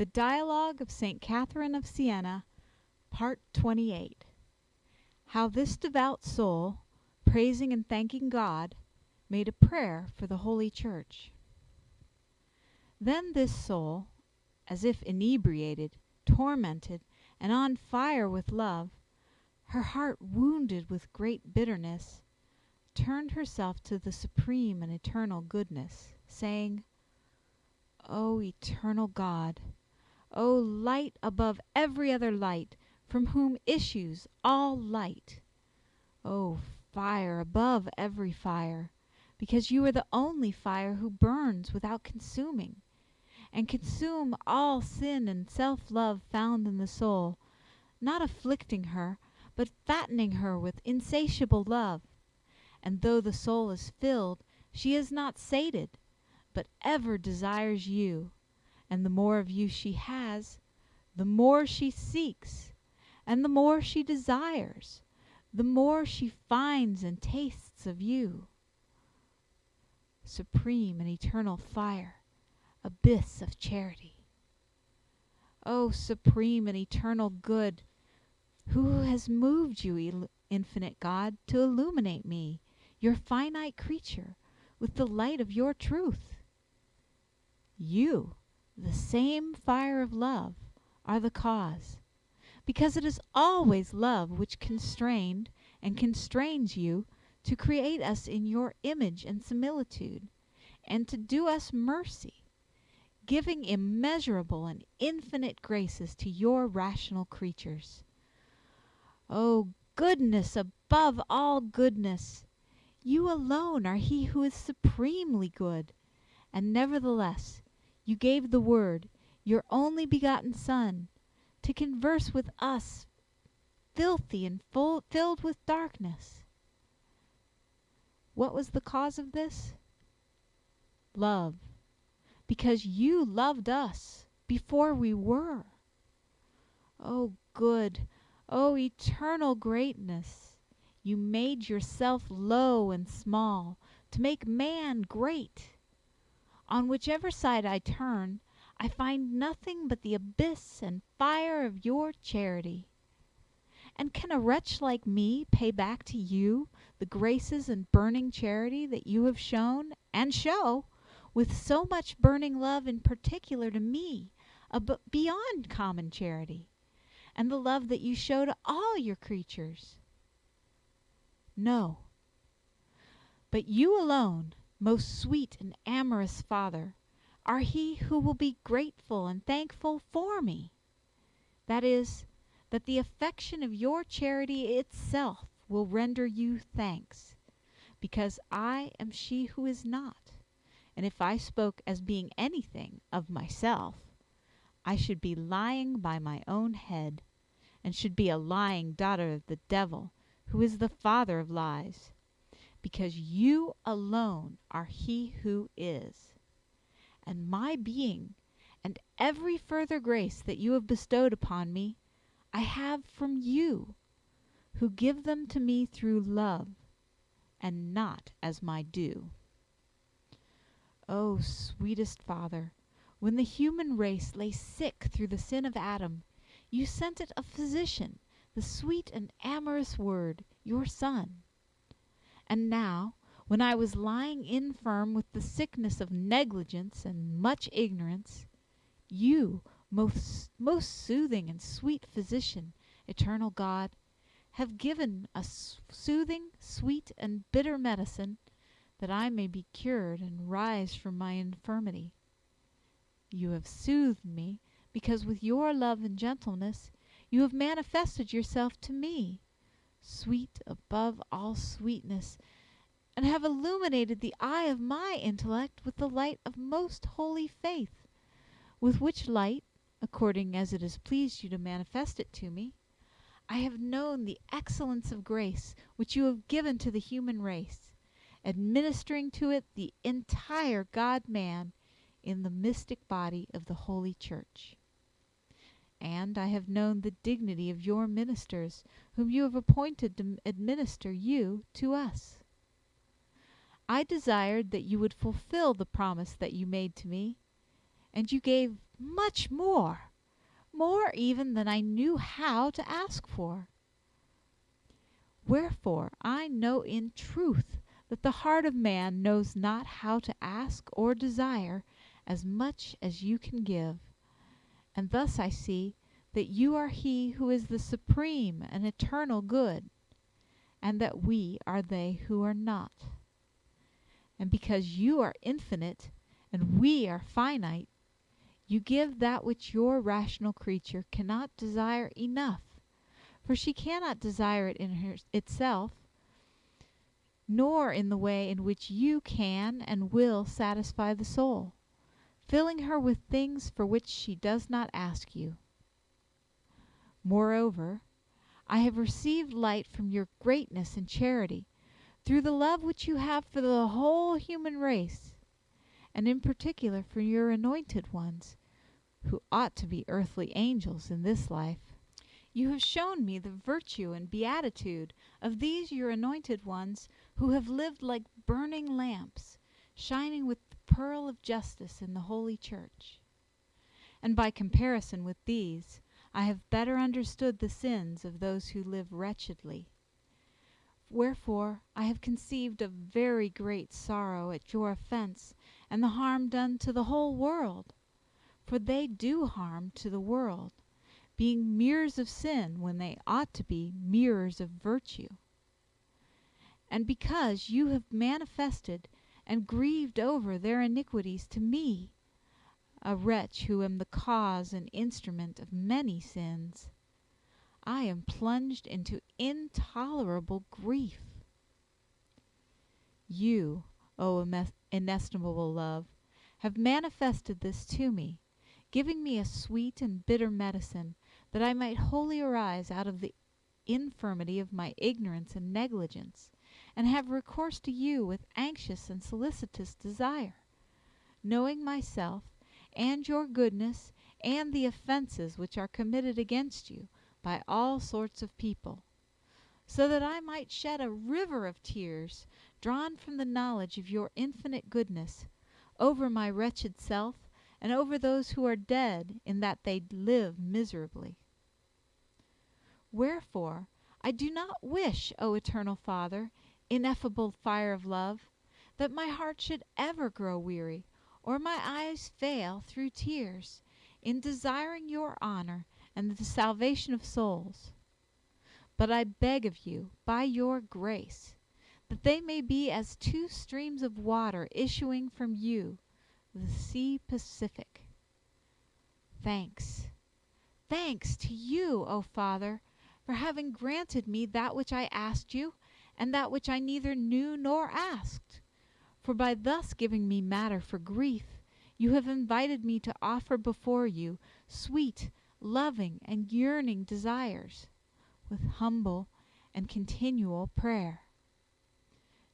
The Dialogue of St. Catherine of Siena, Part 28. How this devout soul, praising and thanking God, made a prayer for the Holy Church. Then this soul, as if inebriated, tormented, and on fire with love, her heart wounded with great bitterness, turned herself to the supreme and eternal goodness, saying, O eternal God, O light above every other light, from whom issues all light, O fire above every fire, because you are the only fire who burns without consuming, and consume all sin and self-love found in the soul, not afflicting her, but fattening her with insatiable love. And though the soul is filled, she is not sated, but ever desires you, and the more of you she has, the more she seeks, and the more she desires, the more she finds and tastes of you. Supreme and eternal fire, abyss of charity. O supreme and eternal good, who has moved you, infinite God, to illuminate me, your finite creature, with the light of your truth? You, the same fire of love, are the cause, because it is always love which constrained and constrains you to create us in your image and similitude, and to do us mercy, giving immeasurable and infinite graces to your rational creatures. O goodness above all goodness! You alone are he who is supremely good, and nevertheless you gave the Word, your only begotten Son, to converse with us, filthy and filled with darkness. What was the cause of this? Love, because you loved us before we were. O good, O eternal greatness! You made yourself low and small to make man great. On whichever side I turn, I find nothing but the abyss and fire of your charity. And can a wretch like me pay back to you the graces and burning charity that you have shown, and show, with so much burning love in particular to me, beyond common charity, and the love that you show to all your creatures? No. But you alone, most sweet and amorous Father, are he who will be grateful and thankful for me. That is, that the affection of your charity itself will render you thanks, because I am she who is not, and if I spoke as being anything of myself, I should be lying by my own head, and should be a lying daughter of the devil, who is the father of lies, because you alone are he who is. And my being, and every further grace that you have bestowed upon me, I have from you, who give them to me through love, and not as my due. O sweetest Father, when the human race lay sick through the sin of Adam, you sent it a physician, the sweet and amorous Word, your Son. And now, when I was lying infirm with the sickness of negligence and much ignorance, you, most soothing and sweet physician, eternal God, have given a soothing, sweet, and bitter medicine, that I may be cured and rise from my infirmity. You have soothed me, because with your love and gentleness you have manifested yourself to me, sweet above all sweetness, and have illuminated the eye of my intellect with the light of most holy faith, with which light, according as it has pleased you to manifest it to me, I have known the excellence of grace which you have given to the human race, administering to it the entire God-man in the mystic body of the Holy Church. And I have known the dignity of your ministers, whom you have appointed to administer you to us. I desired that you would fulfill the promise that you made to me, and you gave much more, more even than I knew how to ask for. Wherefore I know in truth that the heart of man knows not how to ask or desire as much as you can give. And thus I see that you are He who is the supreme and eternal good, and that we are they who are not. And because you are infinite and we are finite, you give that which your rational creature cannot desire enough, for she cannot desire it in itself, nor in the way in which you can and will satisfy the soul, filling her with things for which she does not ask you. Moreover, I have received light from your greatness and charity, through the love which you have for the whole human race, and in particular for your anointed ones, who ought to be earthly angels in this life. You have shown me the virtue and beatitude of these your anointed ones, who have lived like burning lamps, shining with the pearl of justice in the holy church. And by comparison with these, I have better understood the sins of those who live wretchedly. Wherefore I have conceived a very great sorrow at your offense and the harm done to the whole world. For they do harm to the world, being mirrors of sin when they ought to be mirrors of virtue. And because you have manifested and grieved over their iniquities to me, a wretch who am the cause and instrument of many sins, I am plunged into intolerable grief. You, O inestimable love, have manifested this to me, giving me a sweet and bitter medicine, that I might wholly arise out of the infirmity of my ignorance and negligence, and have recourse to you with anxious and solicitous desire, knowing myself and your goodness and the offenses which are committed against you by all sorts of people, so that I might shed a river of tears, drawn from the knowledge of your infinite goodness, over my wretched self and over those who are dead in that they live miserably. Wherefore I do not wish, O eternal Father, ineffable fire of love, that my heart should ever grow weary, or my eyes fail through tears, in desiring your honor and the salvation of souls. But I beg of you, by your grace, that they may be as two streams of water issuing from you, the sea Pacific. Thanks, thanks to you, O Father, for having granted me that which I asked you, and that which I neither knew nor asked. For by thus giving me matter for grief, you have invited me to offer before you sweet, loving, and yearning desires, with humble and continual prayer.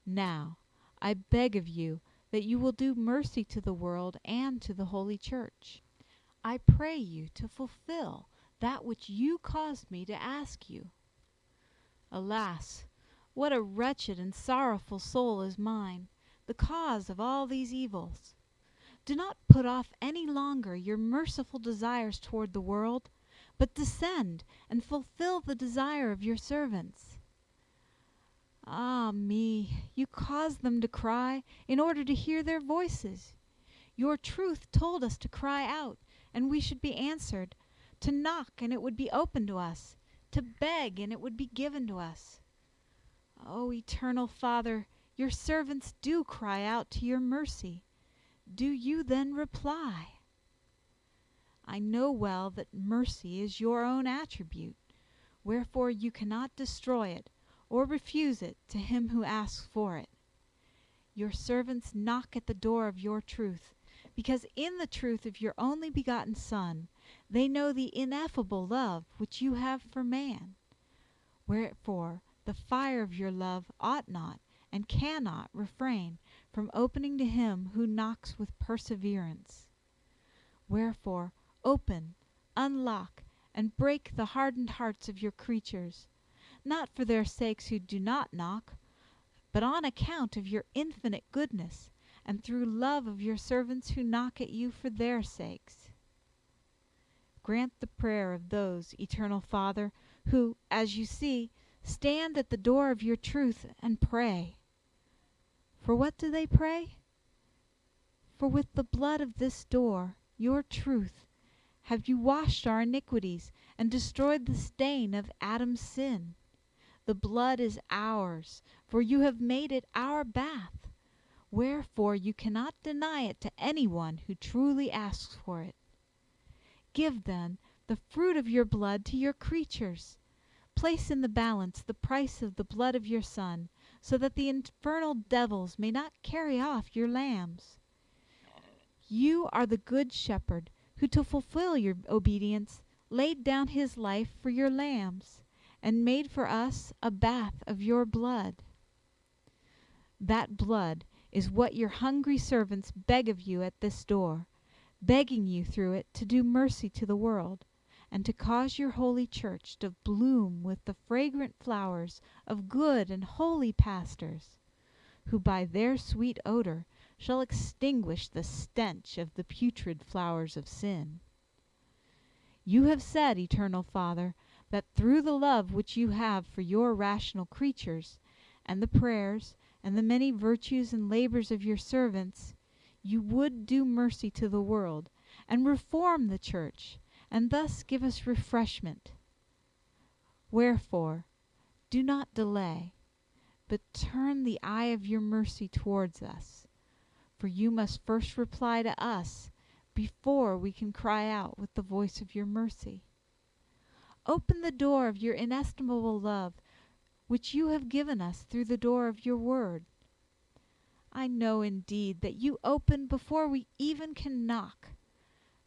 Now, I beg of you that you will do mercy to the world and to the Holy Church. I pray you to fulfill that which you caused me to ask you. Alas, what a wretched and sorrowful soul is mine, the cause of all these evils! Do not put off any longer your merciful desires toward the world, but descend and fulfill the desire of your servants. Ah me, you caused them to cry in order to hear their voices. Your truth told us to cry out, and we should be answered, to knock, and it would be opened to us, to beg, and it would be given to us. O eternal Father, your servants do cry out to your mercy. Do you then reply? I know well that mercy is your own attribute, wherefore you cannot destroy it or refuse it to him who asks for it. Your servants knock at the door of your truth, because in the truth of your only begotten Son they know the ineffable love which you have for man. Wherefore the fire of your love ought not and cannot refrain from opening to him who knocks with perseverance. Wherefore open, unlock, and break the hardened hearts of your creatures, not for their sakes who do not knock, but on account of your infinite goodness, and through love of your servants who knock at you for their sakes. grant the prayer of those, Eternal Father, who, as you see, stand at the door of your truth and pray. For what do they pray? For with the blood of this door, your truth, have you washed our iniquities and destroyed the stain of Adam's sin. The blood is ours, for you have made it our bath. Wherefore you cannot deny it to anyone who truly asks for it. Give, then, the fruit of your blood to your creatures. Place in the balance the price of the blood of your Son, so that the infernal devils may not carry off your lambs. You are the good shepherd, who to fulfill your obedience laid down his life for your lambs, and made for us a bath of your blood. That blood is what your hungry servants beg of you at this door, begging you through it to do mercy to the world, and to cause your holy church to bloom with the fragrant flowers of good and holy pastors, who by their sweet odor shall extinguish the stench of the putrid flowers of sin. You have said, Eternal Father, that through the love which you have for your rational creatures, and the prayers, and the many virtues and labors of your servants, you would do mercy to the world, and reform the Church, and thus give us refreshment. Wherefore, do not delay, but turn the eye of your mercy towards us, for you must first reply to us before we can cry out with the voice of your mercy. Open the door of your inestimable love, which you have given us through the door of your word. I know indeed that you open before we even can knock,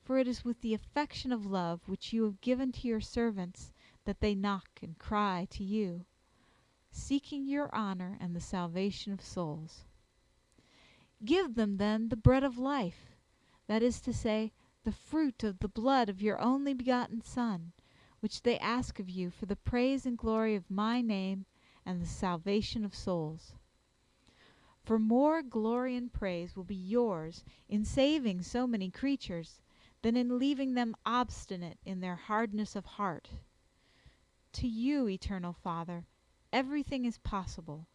for it is with the affection of love which you have given to your servants that they knock and cry to you, seeking your honor and the salvation of souls. Give them, then, the bread of life, that is to say, the fruit of the blood of your only begotten Son, which they ask of you for the praise and glory of my name and the salvation of souls. For more glory and praise will be yours in saving so many creatures than in leaving them obstinate in their hardness of heart. To you, Eternal Father, everything is possible,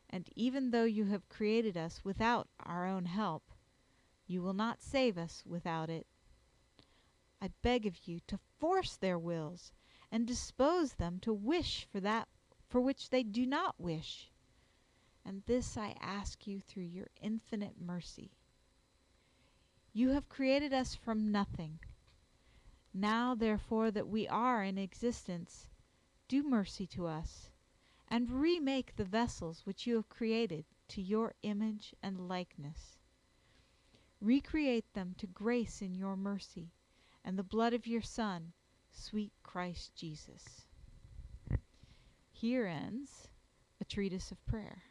and even though you have created us without our own help, you will not save us without it. I beg of you to force their wills and dispose them to wish for that for which they do not wish. And this I ask you through your infinite mercy. You have created us from nothing. Now, therefore, that we are in existence, do mercy to us, and remake the vessels which you have created to your image and likeness. Recreate them to grace in your mercy, and the blood of your Son, sweet Christ Jesus. Here ends a treatise of prayer.